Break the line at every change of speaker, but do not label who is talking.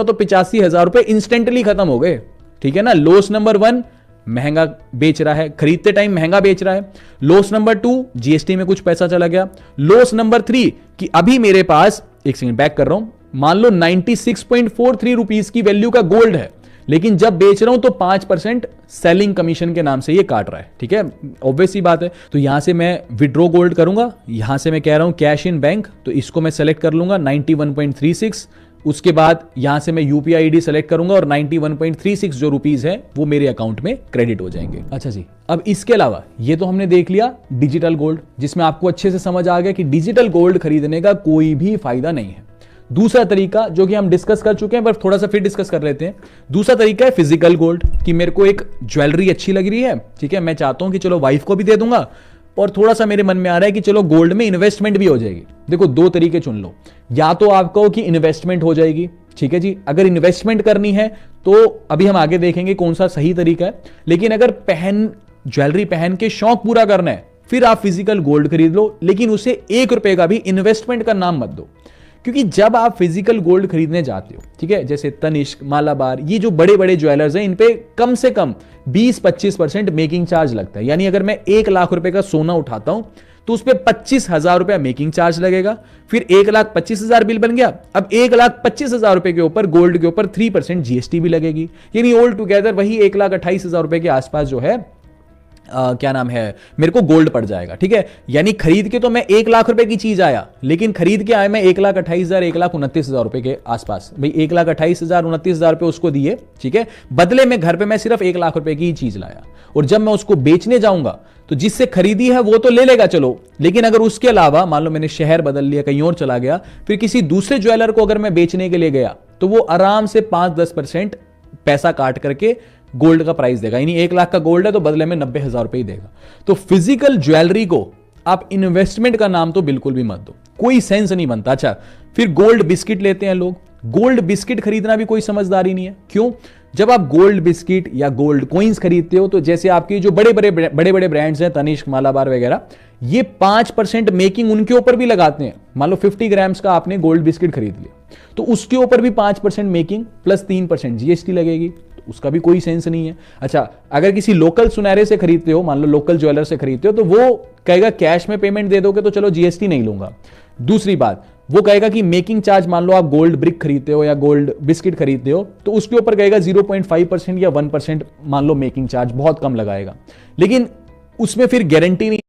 तो 85,000 रुपए इंस्टेंटली खत्म हो गए। ठीक है ना। लॉस नंबर 1, महंगा बेच रहा है, खरीदते टाइम महंगा बेच रहा है। लॉस नंबर 2, जीएसटी में कुछ पैसा चला गया। लॉस नंबर 3 कि अभी मेरे पास, एक सेकंड बैक कर रहा हूं, मान लो 96.43 रुपीस की वैल्यू का गोल्ड है, लेकिन जब बेच रहा हूं तो 5% सेलिंग कमीशन के नाम से ये काट रहा है। ठीक है, ऑब्वियस सी बात है। तो यहां से मैं विड्रॉ गोल्ड करूंगा, यहां से मैं कह रहा हूं कैश इन बैंक, तो इसको मैं सेलेक्ट कर लूंगा 91.36। उसके बाद यहां से मैं यूपीआई आईडी सेलेक्ट करूंगा और 91.36 जो रुपीस है वो मेरे अकाउंट में क्रेडिट हो जाएंगे। अच्छा जी, अब इसके अलावा ये तो हमने देख लिया डिजिटल गोल्ड, जिसमें आपको अच्छे से समझ आ गया कि डिजिटल गोल्ड खरीदने का कोई भी फायदा नहीं है। दूसरा तरीका जो कि हम डिस्कस कर चुके हैं, पर थोड़ा सा फिर डिस्कस कर लेते हैं। दूसरा तरीका है फिजिकल गोल्ड, कि मेरे को एक ज्वेलरी अच्छी लग रही है, ठीक है, मैं चाहता हूं कि चलो वाइफ को भी दे दूंगा, और थोड़ा सा मेरे मन में आ रहा है कि चलो गोल्ड में इन्वेस्टमेंट भी हो जाएगी। देखो, दो तरीके चुन लो, या तो आप कहो कि इन्वेस्टमेंट हो जाएगी, ठीक है जी, अगर इन्वेस्टमेंट करनी है तो अभी हम आगे देखेंगे कौन सा सही तरीका है। लेकिन अगर ज्वेलरी पहन के शौक पूरा करना है, फिर आप फिजिकल गोल्ड खरीद लो, लेकिन उसे 1 रुपए का भी इन्वेस्टमेंट का नाम मत दो। क्योंकि जब आप फिजिकल गोल्ड खरीदने जाते हो, ठीक है, जैसे तनिष्क, मालाबार, ये जो बड़े बड़े ज्वेलर्स हैं, इन पे कम से कम 20-25% मेकिंग चार्ज लगता है। यानी अगर मैं 1 लाख रुपए का सोना उठाता हूं तो उस पर 25,000 रुपया मेकिंग चार्ज लगेगा, फिर 1,25,000 बिल बन गया। अब 1,25,000 रुपए के ऊपर गोल्ड के ऊपर 3% जीएसटी भी लगेगी, यानी ऑल टुगेदर वही 1,28,000 रुपए के आसपास जो है क्या नाम है, मेरे को गोल्ड पड़ जाएगा। ठीक है, यानी खरीद के तो मैं 1 लाख रुपए की चीज आया, लेकिन खरीद के आया मैं 1,28,000, 1,29,000 रुपए के आसपास। भाई 1,28,000, 29,000 रुपए उसको दिए, ठीक है, बदले में घर पे मैं सिर्फ 1 लाख रुपए की ही चीज लाया, और जब मैं उसको बेचने जाऊंगा तो जिससे खरीदी है वो तो ले लेगा, चलो, लेकिन अगर उसके अलावा मान लो मैंने शहर बदल लिया, कहीं और चला गया, फिर किसी दूसरे ज्वेलर को अगर मैं बेचने के लिए गया, तो वो आराम से 5-10% पैसा काट करके गोल्ड का प्राइस देगा। यानी 1 लाख का गोल्ड है तो बदले में 90,000 रुपए ही देगा। तो फिजिकल ज्वेलरी को आप इन्वेस्टमेंट का नाम तो बिल्कुल भी मत दो, कोई सेंस नहीं बनता। अच्छा, फिर गोल्ड बिस्किट लेते हैं लोग। गोल्ड बिस्किट खरीदना भी कोई समझदारी नहीं है। क्यों? जब आप गोल्ड बिस्किट या गोल्ड कॉइन्स खरीदते हो, तो जैसे आपके जो बड़े बड़े ब्रांड्स हैं, तनिष्क, मालाबार वगैरह, ये 5% मेकिंग उनके ऊपर भी लगाते हैं। मान लो 50 ग्राम्स का आपने गोल्ड बिस्किट खरीद लिया, तो उसके ऊपर भी 5% मेकिंग प्लस 3% जीएसटी लगेगी, उसका भी कोई सेंस नहीं है। अच्छा, अगर किसी लोकल सुनहरे से खरीदते हो, मान लो लोकल ज्वेलर से खरीदते हो, तो वो कहेगा कैश में पेमेंट दे दोगे तो चलो जीएसटी नहीं लूंगा। दूसरी बात, वो कहेगा कि मेकिंग चार्ज, मान लो आप गोल्ड ब्रिक खरीदते हो या गोल्ड बिस्किट खरीदते हो, तो उसके ऊपर कहेगा 0.5% या 1% मान लो मेकिंग चार्ज, बहुत कम लगाएगा, लेकिन उसमें फिर गारंटी नहीं